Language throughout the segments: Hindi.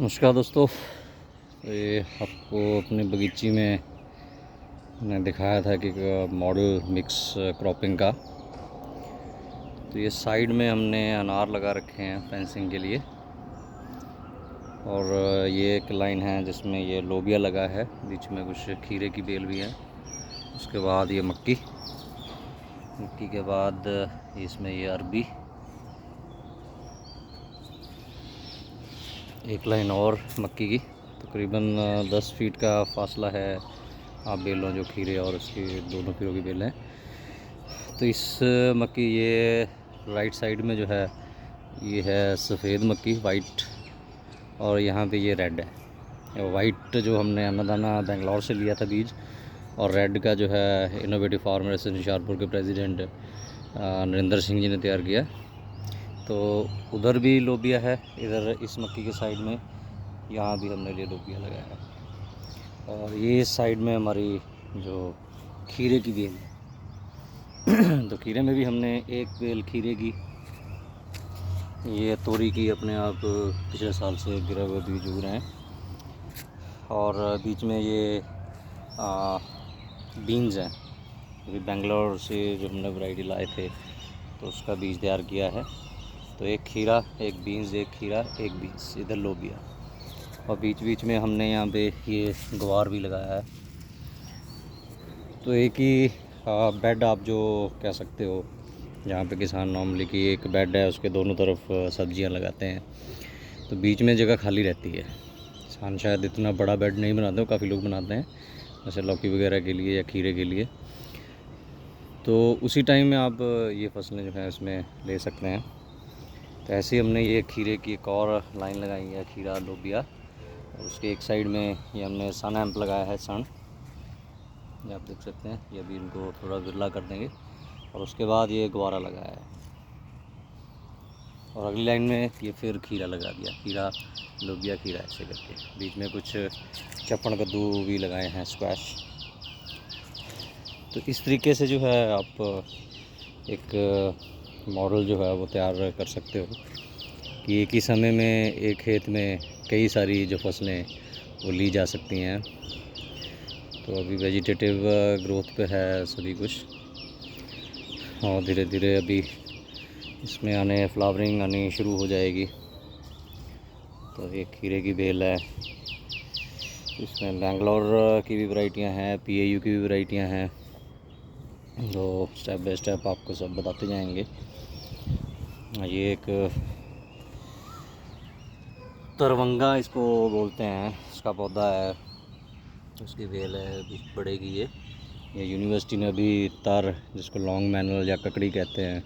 नमस्कार दोस्तों। ये आपको अपने बगीची में मैंने दिखाया था कि मॉडल मिक्स क्रॉपिंग का। तो ये साइड में हमने अनार लगा रखे हैं फेंसिंग के लिए, और ये एक लाइन है जिसमें ये लोबिया लगा है, बीच में कुछ खीरे की बेल भी है। उसके बाद ये मक्की के बाद इसमें ये अरबी, एक लाइन और मक्की की। तकरीबन 10 फीट का फासला है आप बेलों जो खीरे और उसकी दोनों खीरों की बेलें। तो इस मक्की ये राइट साइड में जो है ये है सफ़ेद मक्की वाइट, और यहाँ पे ये रेड है। वाइट जो हमने अन्नदाना बेंगलोर से लिया था बीज, और रेड का जो है इनोवेटिव फार्मर से निशारपुर के प्रेसिडेंट नरेंद्र सिंह जी ने तैयार किया। तो उधर भी लोबिया है, इधर इस मक्की के साइड में यहाँ भी हमने ये लोबिया लगाया है। और ये साइड में हमारी जो खीरे की बेल है तो खीरे में भी हमने एक बेल खीरे की, ये तोरी की अपने आप पिछले साल से गिरे हुए बीज उग रहे हैं। और बीच में ये बीन्स हैं, अभी बेंगलोर से जो हमने वैरायटी लाए थे तो उसका बीज तैयार किया है। तो एक खीरा, एक बीन्स, एक खीरा, एक बीन्स, इधर लोबिया, और बीच बीच में हमने यहाँ पे ये ग्वार भी लगाया है। तो एक ही बेड आप जो कह सकते हो, जहाँ पे किसान नॉर्मली की एक बेड है उसके दोनों तरफ सब्जियाँ लगाते हैं, तो बीच में जगह खाली रहती है। किसान शायद इतना बड़ा बेड नहीं बनाते हो, काफ़ी लोग बनाते हैं जैसे लौकी वगैरह के लिए या खीरे के लिए। तो उसी टाइम में आप ये फसलें जो हैं इसमें ले सकते हैं। तो ऐसे ही हमने ये खीरे की एक और लाइन लगाई है, खीरा लोबिया, और उसके एक साइड में ये हमने सन एम्प लगाया है। सन ये आप देख सकते हैं, ये अभी इनको थोड़ा विरला कर देंगे। और उसके बाद ये ग्वारा लगाया है, और अगली लाइन में ये फिर खीरा लगा दिया, खीरा लोबिया खीरा ऐसे करके। बीच में कुछ चप्पण कद्दू भी लगाए हैं, स्क्वैश। तो इस तरीके से जो है आप एक मॉडल जो है वो तैयार कर सकते हो कि एक ही समय में एक खेत में कई सारी जो फसलें वो ली जा सकती हैं। तो अभी वेजिटेटिव ग्रोथ पे है सभी कुछ, और धीरे धीरे अभी इसमें फ्लावरिंग आनी शुरू हो जाएगी। तो एक खीरे की बेल है, इसमें बेंगलोर की भी वैरायटियां हैं, पीएयू की भी वैरायटियां हैं। तो स्टेप बाय स्टेप आपको सब बताते जाएंगे। ये एक तरवंगा इसको बोलते हैं, इसका पौधा है, उसकी बेल है, अभी बढ़ेगी। ये यूनिवर्सिटी ने अभी तर, जिसको लॉन्ग मैनुअल या ककड़ी कहते हैं,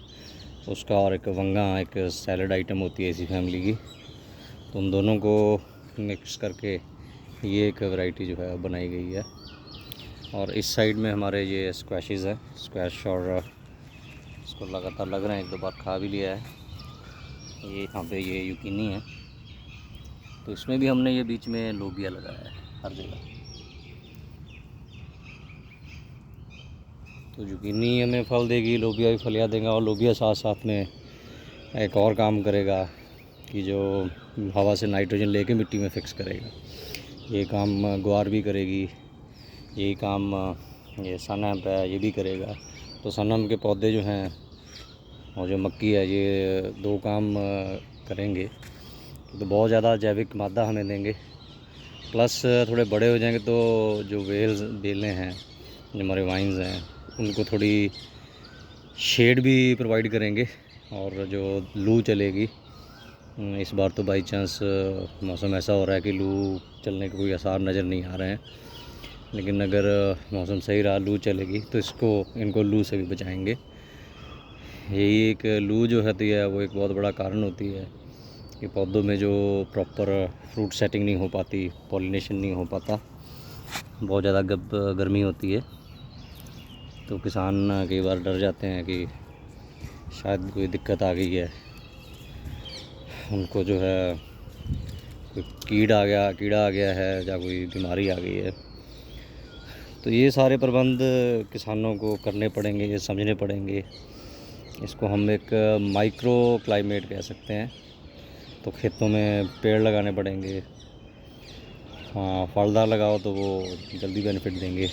उसका, और एक वंगा एक सैलड आइटम होती है इसी फैमिली की, तो उन दोनों को मिक्स करके ये एक वैरायटी जो है बनाई गई है। और इस साइड में हमारे ये स्क्वैशेस हैं, स्क्वैश, और इसको लगातार लग रहे हैं, एक दो बार खा भी लिया है। ये यहाँ पे ये युकीनी है, तो इसमें भी हमने ये बीच में लोबिया लगाया है हर जगह। तो जुकीनी हमें फल देगी, लोबिया भी फलियाँ देगा, और लोबिया साथ साथ में एक और काम करेगा कि जो हवा से नाइट्रोजन लेके मिट्टी में फिक्स करेगा। ये काम ग्वार भी करेगी, यही काम ये सनम है ये भी करेगा। तो सनम के पौधे जो हैं और जो मक्की है, ये दो काम करेंगे। तो बहुत ज़्यादा जैविक मादा हमें देंगे, प्लस थोड़े बड़े हो जाएंगे तो जो बेलें हैं, जो हमारे वाइन्स हैं, उनको थोड़ी शेड भी प्रोवाइड करेंगे। और जो लू चलेगी, इस बार तो बाई चांस मौसम ऐसा हो रहा है कि लू चलने के कोई आसार नज़र नहीं आ रहे हैं, लेकिन अगर मौसम सही रहा, लू चलेगी, तो इनको लू से भी बचाएंगे। यही एक लू जो होती है वो एक बहुत बड़ा कारण होती है कि पौधों में जो प्रॉपर फ्रूट सेटिंग नहीं हो पाती, पॉलिनेशन नहीं हो पाता, बहुत ज़्यादा गर्मी होती है। तो किसान कई बार डर जाते हैं कि शायद कोई दिक्कत आ गई है, उनको जो है कोई कीड़ा आ गया है या कोई बीमारी आ गई है। तो ये सारे प्रबंध किसानों को करने पड़ेंगे, ये समझने पड़ेंगे। इसको हम एक माइक्रो क्लाइमेट कह सकते हैं। तो खेतों में पेड़ लगाने पड़ेंगे, फलदार लगाओ तो वो जल्दी बेनिफिट देंगे।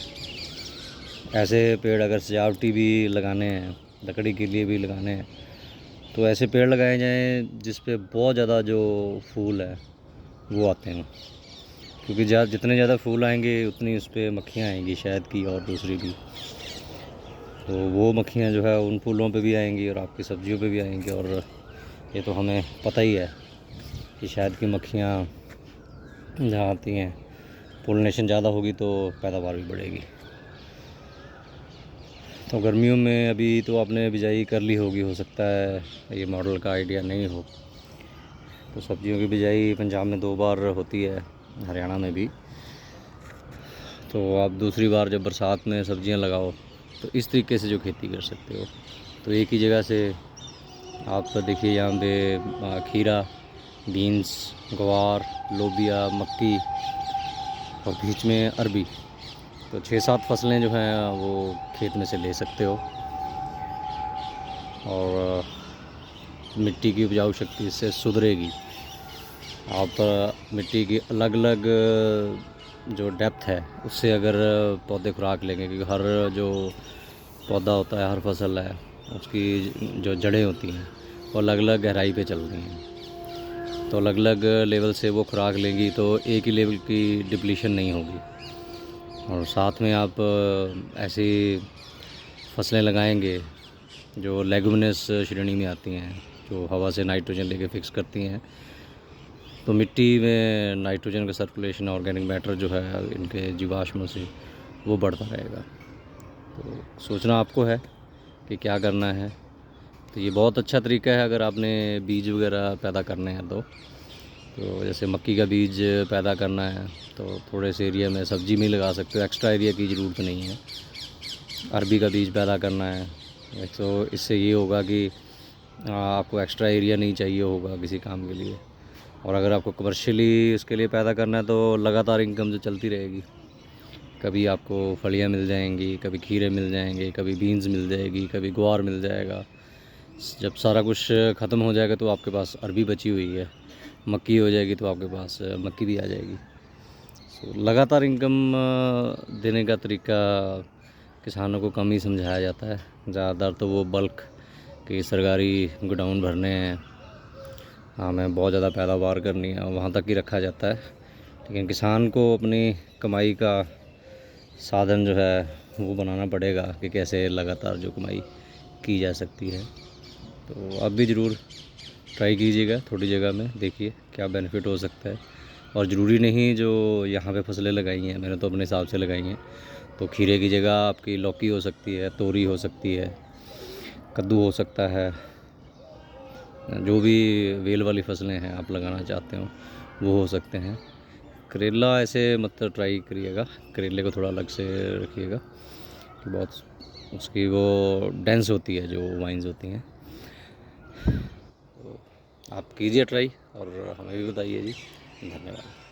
ऐसे पेड़ अगर सजावटी भी लगाने हैं, लकड़ी के लिए भी लगाने हैं, तो ऐसे पेड़ लगाए जाएं जिस पे बहुत ज़्यादा जो फूल है वो आते हैं, क्योंकि जितने ज़्यादा फूल आएंगे उतनी उस पर मक्खियाँ आएंगी, शहद की और दूसरी भी। तो वो मक्खियाँ जो है उन फूलों पे भी आएंगी और आपकी सब्जियों पे भी आएंगी। और ये तो हमें पता ही है कि शहद की मक्खियाँ जहाँ आती हैं, पोलिनेशन ज़्यादा होगी तो पैदावार भी बढ़ेगी। तो गर्मियों में अभी तो आपने बिजाई कर ली होगी, हो सकता है ये मॉडल का आइडिया नहीं हो। तो सब्जियों की बिजाई पंजाब में 2 बार होती है, हरियाणा में भी। तो आप दूसरी बार जब बरसात में सब्जियां लगाओ तो इस तरीके से जो खेती कर सकते हो। तो एक ही जगह से आप देखिए, यहाँ पे खीरा, बीन्स, गवार, लोबिया, मक्की और बीच में अरबी, तो 6-7 फसलें जो हैं वो खेत में से ले सकते हो। और मिट्टी की उपजाऊ शक्ति इससे सुधरेगी। आप मिट्टी की अलग अलग जो डेप्थ है उससे अगर पौधे खुराक लेंगे, क्योंकि हर जो पौधा होता है, हर फसल है, उसकी जो जड़ें होती हैं वो अलग अलग गहराई पे चल रही हैं। तो अलग अलग लेवल से वो खुराक लेंगी तो एक ही लेवल की डिप्लीशन नहीं होगी। और साथ में आप ऐसी फसलें लगाएंगे जो लेगुमिनस श्रेणी में आती हैं, जो हवा से नाइट्रोजन लेके फिक्स करती हैं, तो मिट्टी में नाइट्रोजन का सर्कुलेशन, ऑर्गेनिक मैटर जो है इनके जीवाश्मों से, वो बढ़ता रहेगा। तो सोचना आपको है कि क्या करना है। तो ये बहुत अच्छा तरीका है अगर आपने बीज वगैरह पैदा करने हैं तो जैसे मक्की का बीज पैदा करना है तो थोड़े से एरिया में सब्जी में लगा सकते हो, एक्स्ट्रा एरिया की ज़रूरत नहीं है। अरबी का बीज पैदा करना है तो इससे ये होगा कि आपको एक्स्ट्रा एरिया नहीं चाहिए होगा किसी काम के लिए। और अगर आपको कमर्शियली उसके लिए पैदा करना है तो लगातार इनकम जो चलती रहेगी, कभी आपको फलियाँ मिल जाएंगी, कभी खीरे मिल जाएंगे, कभी बीन्स मिल जाएगी, कभी ग्वार मिल जाएगा। जब सारा कुछ ख़त्म हो जाएगा तो आपके पास अरबी बची हुई है, मक्की हो जाएगी तो आपके पास मक्की भी आ जाएगी। लगातार इनकम देने का तरीका किसानों को कम ही समझाया जाता है। ज़्यादातर तो वो बल्क के सरकारी गोडाउन भरने हैं, हमें बहुत ज़्यादा पैदावार करनी है, वहाँ तक ही रखा जाता है। लेकिन किसान को अपनी कमाई का साधन जो है वो बनाना पड़ेगा कि कैसे लगातार जो कमाई की जा सकती है। तो आप भी ज़रूर ट्राई कीजिएगा, थोड़ी जगह में देखिए क्या बेनिफिट हो सकता है। और ज़रूरी नहीं जो यहाँ पे फसलें लगाई हैं, मैंने तो अपने हिसाब से लगाई हैं। तो खीरे की जगह आपकी लौकी हो सकती है, तोरी हो सकती है, कद्दू हो सकता है, जो भी वेल वाली फसलें हैं आप लगाना चाहते हो वो हो सकते हैं। करेला ऐसे मत ट्राई करिएगा, करेले को थोड़ा अलग से रखिएगा कि बहुत उसकी वो डेंस होती है, जो वाइन्स होती हैं। तो आप कीजिए ट्राई और हमें भी बताइए जी। धन्यवाद।